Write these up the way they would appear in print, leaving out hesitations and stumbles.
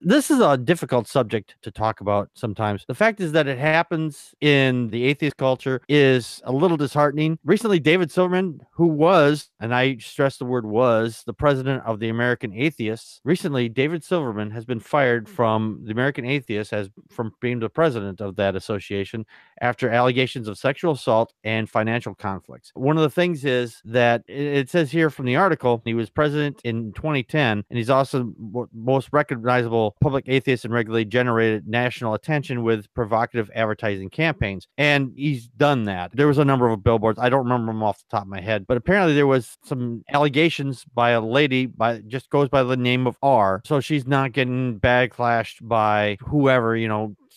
this is a difficult subject to talk about sometimes. The fact is that it happens in the atheist culture is a little disheartening. Recently, David Silverman, who was, and I stress the word was, the president of the American Atheists, recently, David Silverman has been fired from the American Atheists as from being the president of that association after allegations of sexual assault and financial conflicts. One of the things is that it says here from the article, he was president in 2010, and he's also most recognizable public atheist and regularly generated national attention with provocative advertising campaigns. And he's done that. There was a number of billboards. I don't remember them off the top of my head, but apparently there was some allegations by a lady just goes by the name of R. So she's not getting backlashed by whoever,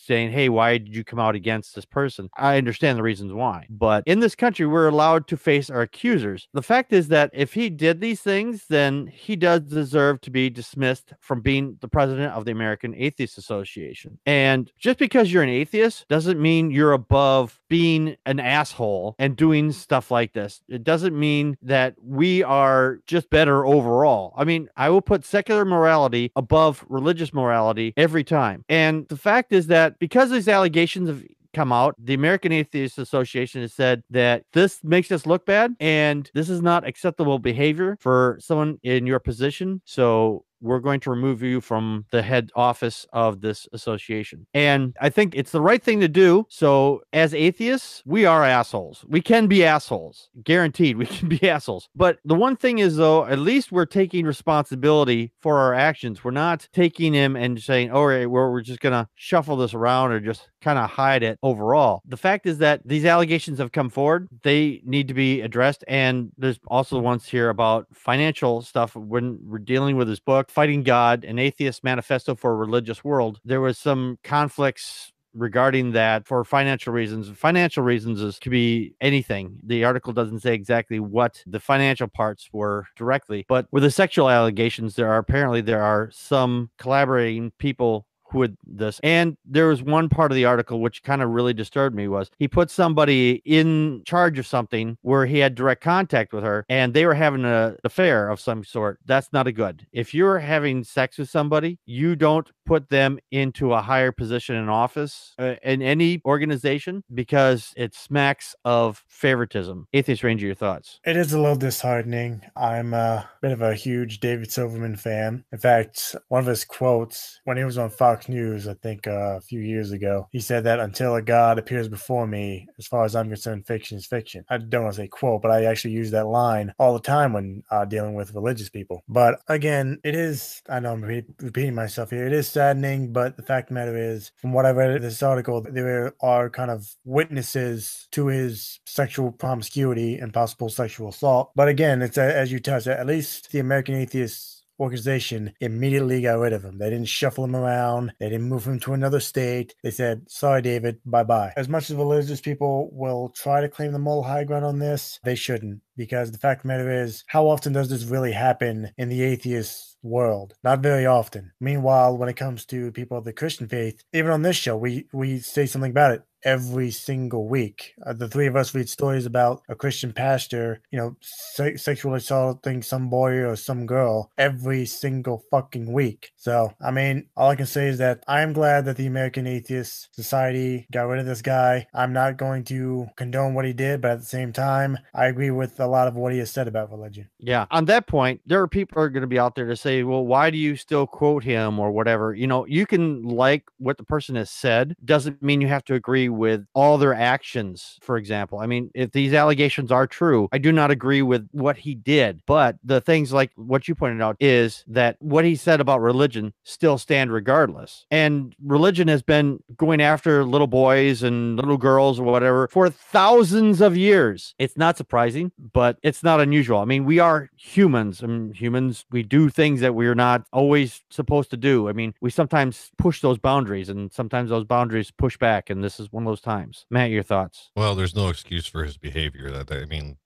saying, hey, why did you come out against this person? I understand the reasons why. But in this country, we're allowed to face our accusers. The fact is that if he did these things, then he does deserve to be dismissed from being the president of the American Atheist Association. And just because you're an atheist doesn't mean you're above being an asshole and doing stuff like this. It doesn't mean that we are just better overall. I mean, I will put secular morality above religious morality every time. And the fact is that because these allegations have come out, the American Atheist Association has said that this makes us look bad and this is not acceptable behavior for someone in your position. So we're going to remove you from the head office of this association. And I think it's the right thing to do. So as atheists, we are assholes. We can be assholes. Guaranteed we can be assholes. But the one thing is, though, at least we're taking responsibility for our actions. We're not taking him and saying, all right, we're just going to shuffle this around or just kind of hide it overall. The fact is that these allegations have come forward. They need to be addressed. And there's also ones here about financial stuff when we're dealing with his book, Fighting God, an Atheist Manifesto for a Religious World. There was some conflicts regarding that for financial reasons. Financial reasons could be anything. The article doesn't say exactly what the financial parts were directly, but with the sexual allegations, there are some collaborating people with this. And there was one part of the article which kind of really disturbed me was he put somebody in charge of something where he had direct contact with her and they were having an affair of some sort. That's not a good. If you're having sex with somebody, you don't put them into a higher position in office in any organization because it smacks of favoritism. Atheist Ranger, your thoughts? It is a little disheartening. I'm a bit of a huge David Silverman fan. In fact, one of his quotes when he was on Fox News, I think a few years ago, he said that until a God appears before me, as far as I'm concerned, fiction is fiction. I don't want to say quote, but I actually use that line all the time when dealing with religious people. But again, it is, I know I'm repeating myself here, it is saddening, but the fact of the matter is, from what I read in this article, there are kind of witnesses to his sexual promiscuity and possible sexual assault. But again, it's as you touched, at least the American Atheists organization immediately got rid of him. They didn't shuffle him around. They didn't move him to another state. They said, sorry, David, bye-bye. As much as religious people will try to claim the moral high ground on this, they shouldn't. Because the fact of the matter is, how often does this really happen in the atheist world? Not very often. Meanwhile, when it comes to people of the Christian faith, even on this show, we say something about it every single week. The three of us read stories about a Christian pastor, sexually assaulting some boy or some girl every single fucking week. So, I mean, all I can say is that I am glad that the American Atheist Society got rid of this guy. I'm not going to condone what he did, but at the same time, I agree with a lot of what he has said about religion. Yeah. On that point, there are people who are going to be out there to say, well, why do you still quote him or whatever? You can like what the person has said. Doesn't mean you have to agree with all their actions, for example. I mean, if these allegations are true, I do not agree with what he did. But the things like what you pointed out is that what he said about religion still stand regardless. And religion has been going after little boys and little girls or whatever for thousands of years. It's not surprising, but it's not unusual. I mean, we are humans, and humans, we do things that we're not always supposed to do. I mean, we sometimes push those boundaries, and sometimes those boundaries push back, and this is one of those times. Matt, your thoughts? Well, there's no excuse for his behavior.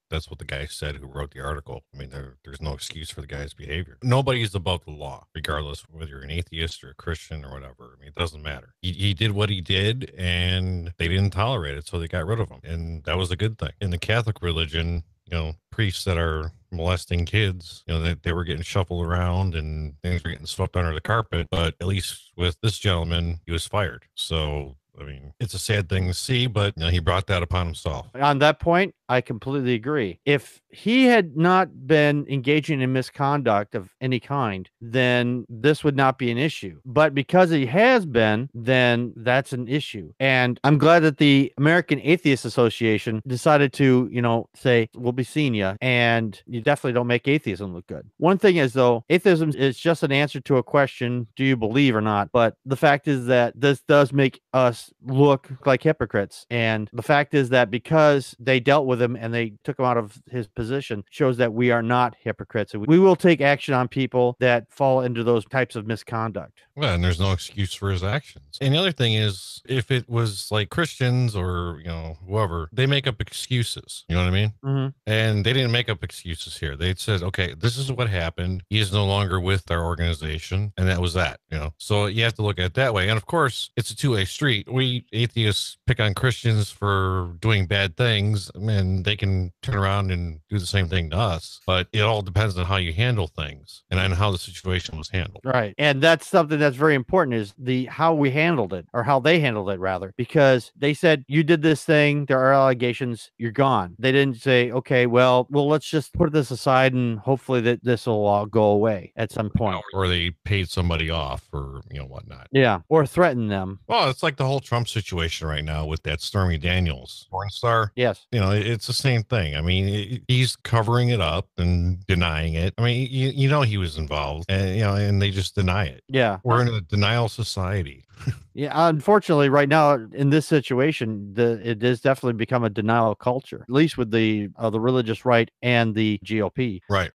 That's what the guy said who wrote the article. I mean, there's no excuse for the guy's behavior. Nobody's above the law, regardless of whether you're an atheist or a Christian or whatever. I mean, it doesn't matter. He did what he did, and they didn't tolerate it, so they got rid of him. And that was a good thing. In the Catholic religion, priests that are molesting kids, that they were getting shuffled around and things were getting swept under the carpet. But at least with this gentleman, he was fired. So, I mean, it's a sad thing to see, but he brought that upon himself. On that point, I completely agree. If he had not been engaging in misconduct of any kind, then this would not be an issue. But because he has been, then that's an issue. And I'm glad that the American Atheist Association decided to, say, we'll be seeing you, and you definitely don't make atheism look good. One thing is, though, atheism is just an answer to a question, do you believe or not? But the fact is that this does make us look like hypocrites. And the fact is that because they dealt with him and they took him out of his position shows that we are not hypocrites. We will take action on people that fall into those types of misconduct. Well, and there's no excuse for his actions. And the other thing is, if it was like Christians or, whoever, they make up excuses. You know what I mean? Mm-hmm. And they didn't make up excuses here. They said, okay, this is what happened. He is no longer with our organization. And that was that, So you have to look at it that way. And of course, it's a two-way street. We atheists pick on Christians for doing bad things, and they can turn around and do the same thing to us. But it all depends on how you handle things and on how the situation was handled. Right. And that's something that's very important, is how we handled it, or how they handled it rather, because they said, you did this thing, there are allegations, you're gone. They didn't say, okay, well, let's just put this aside and hopefully that this will all go away at some point. Or they paid somebody off or, whatnot. Yeah. Or threaten them. Well, it's like the whole Trump situation right now with that Stormy Daniels porn star. Yes. It's the same thing. I mean, he's covering it up and denying it. I mean, he was involved, and and they just deny it. Yeah. We're in a denial society. Yeah, unfortunately, right now in this situation, it has definitely become a denial culture, at least with the religious right and the GOP. Right.